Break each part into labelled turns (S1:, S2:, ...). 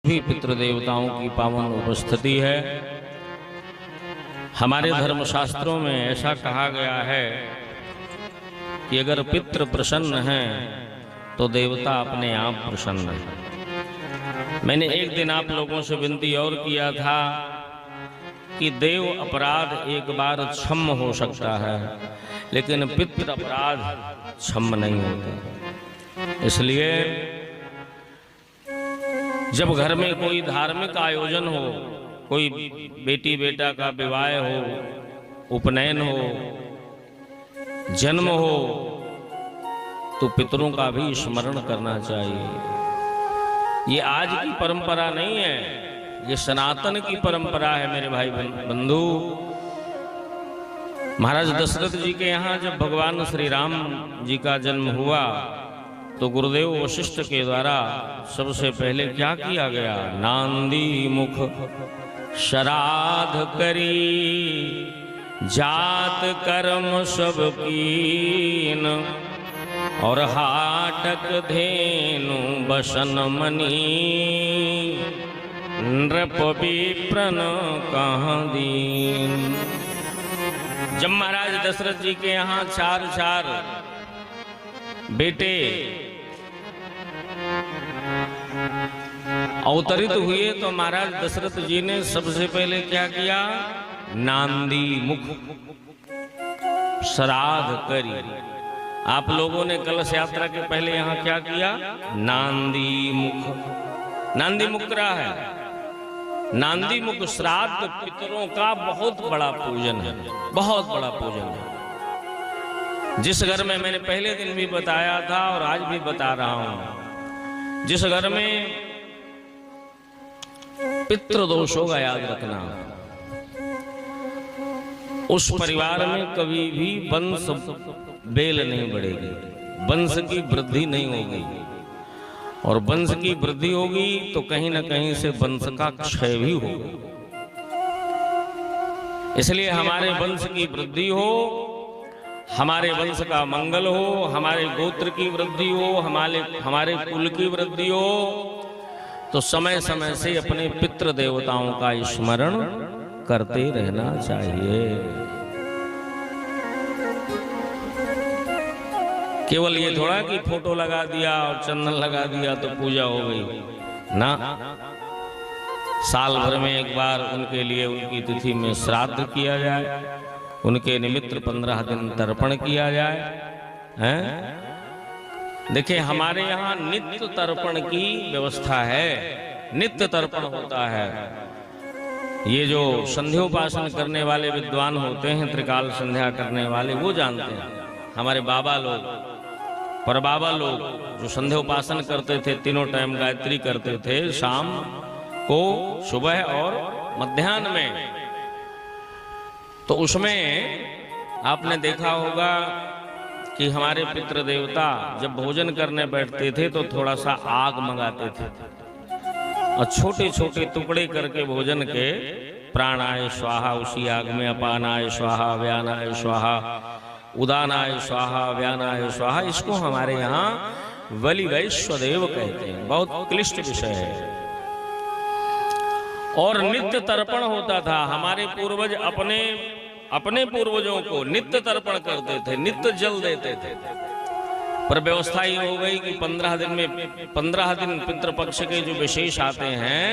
S1: सभी पितृदेवताओं की पावन उपस्थिति है। हमारे धर्मशास्त्रों में ऐसा कहा गया है कि अगर पितृ प्रसन्न हैं तो देवता अपने आप प्रसन्न है। मैंने एक दिन आप लोगों से विनती और किया था कि देव अपराध एक बार क्षम्य हो सकता है, लेकिन पितृ अपराध क्षम्य नहीं होते। इसलिए जब घर में कोई धार्मिक आयोजन हो, कोई बेटी बेटा का विवाह हो, उपनयन हो, जन्म हो, तो पितरों का भी स्मरण करना चाहिए। ये आज की परंपरा नहीं है, ये सनातन की परंपरा है मेरे भाई बंधु। महाराज दशरथ जी के यहाँ जब भगवान श्री राम जी का जन्म हुआ तो गुरुदेव वशिष्ठ के द्वारा सबसे पहले क्या किया गया? नांदी मुख श्राद्ध करी, जात कर्म सब कीन, और हाटक धेनु बसन मनी, नृप विप्रन कहाँ दीन। जब महाराज दशरथ जी के यहाँ चार बेटे अवतरित हुए तो महाराज दशरथ जी ने सबसे पहले क्या किया? नांदी मुख श्राद्ध करी। आप लोगों ने कलश यात्रा के पहले यहाँ क्या किया? नांदी मुख। नांदी मुख रहा है। नांदी मुख श्राद्ध पितरों का बहुत बड़ा पूजन है, बहुत बड़ा पूजन है। जिस घर में, मैंने पहले दिन भी बताया था और आज भी बता रहा हूं, जिस घर में पितृदोष होगा, याद रखना, उस परिवार में कभी भी वंश बेल नहीं बढ़ेगी, वंश की वृद्धि नहीं होगी। और वंश की वृद्धि होगी तो कहीं ना कहीं से वंश का क्षय भी होगा। इसलिए हमारे वंश की वृद्धि हो, हमारे वंश का मंगल हो, हमारे गोत्र की वृद्धि हो, हमारे कुल की वृद्धि हो, तो समय समय से अपने पितृ देवताओं का स्मरण करते रहना चाहिए। केवल ये थोड़ा कि फोटो लगा दिया और चंदन लगा दिया तो पूजा हो गई ना। साल भर में एक बार उनके लिए उनकी तिथि में श्राद्ध किया जाए, उनके निमित्त 15 दिन तर्पण किया जाए। हैं? देखिए, हमारे यहाँ नित्य तर्पण की व्यवस्था है, नित्य तर्पण होता है। ये जो संध्योपासन करने वाले विद्वान होते हैं, त्रिकाल संध्या करने वाले, वो जानते हैं। हमारे बाबा लोग, पर बाबा लोग जो संध्योपासन करते थे, तीनों टाइम गायत्री करते थे, शाम को, सुबह और मध्याह्न में, तो उसमें आपने देखा होगा कि हमारे पितृ देवता जब भोजन करने बैठते थे तो थोड़ा सा आग मंगाते थे और छोटे छोटे टुकड़े करके भोजन के, प्राणाय स्वाहा उसी आग में, अपानाय स्वाहा, व्यानाय स्वाहा, उदानाय स्वाहा, व्यानाय स्वाहा। इसको हमारे यहाँ बलि वैश्वदेव कहते हैं। बहुत क्लिष्ट विषय है। और नित्य तर्पण होता था। हमारे पूर्वज अपने पूर्वजों को नित्य तर्पण करते थे, नित्य जल देते थे। पर व्यवस्था ये हो गई कि 15 दिन में 15 दिन पितृपक्ष के जो विशेष आते हैं,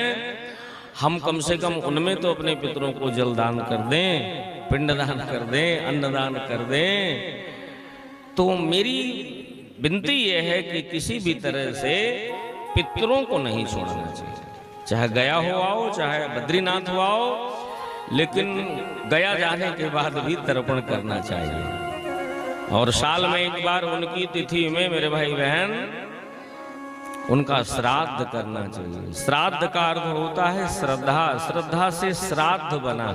S1: हम कम से कम उनमें तो अपने पितरों को जलदान कर दें, पिंडदान कर दें, अन्नदान कर दें। तो मेरी विनती यह है कि किसी भी तरह से पितरों को नहीं छोड़ना चाहिए। चाहे गया हो आओ, चाहे बद्रीनाथ हो आओ, लेकिन गया जाने के बाद भी तर्पण करना चाहिए। और साल में एक बार उनकी तिथि में मेरे भाई बहन उनका श्राद्ध करना चाहिए। श्राद्ध का अर्थ होता है श्रद्धा। श्रद्धा से श्राद्ध बना,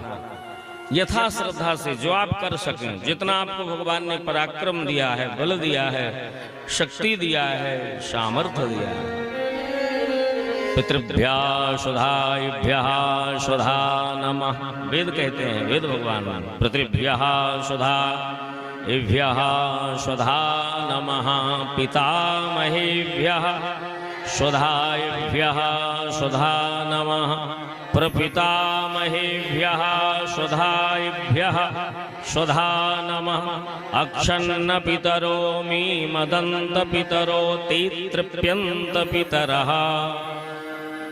S1: यथा श्रद्धा से जो आप कर सकें, जितना आपको भगवान ने पराक्रम दिया है, बल दिया है, शक्ति दिया है, सामर्थ्य दिया है। पितृभ्या सुधाभ्या सुधा नमः, वेद कहते हैं, वेद भगवान पितृभ्या सुधाभ्या सुधा नमः, पितामहेभ्यः सुधायेभ्यः सुधा नमः, प्रपितामहेभ्यः सुधायेभ्यः सुधा नमः, अक्षन्न पितरो मी मदन्त पितरो ते तृप्यन्त पितरः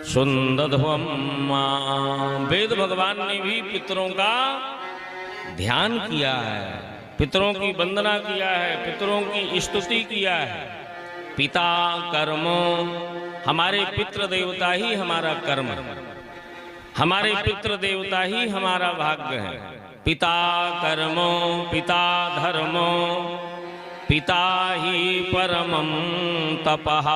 S1: सुन्दध्वं मा। वेद भगवान ने भी पितरों का ध्यान किया है, पितरों की वंदना किया है, पितरों की स्तुति किया है। पिता कर्मो, हमारे पितृ देवता ही हमारा कर्म, हमारे पितृ देवता ही हमारा भाग्य है। पिता कर्मो पिता धर्मो पिता ही परमं तपः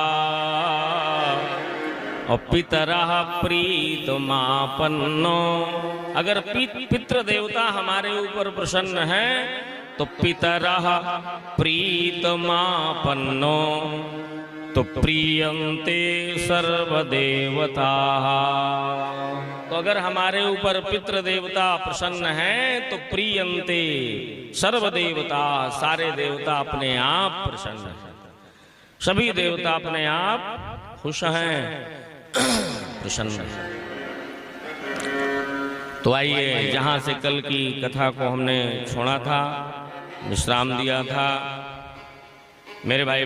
S1: और पितरः प्रीतमापन्नो। अगर पितृ देवता हमारे ऊपर प्रसन्न है तो पितरः प्रीतमापन्नो तो प्रियन्ते सर्वदेवताः। तो अगर हमारे ऊपर पितृ देवता प्रसन्न है तो प्रियन्ते सर्वदेवता, सारे देवता अपने आप प्रसन्न हैं, सभी देवता अपने आप खुश हैं, प्रसन्न है। तो आइए, जहां से कल की कथा को हमने छोड़ा था, विश्राम दिया था, मेरे भाई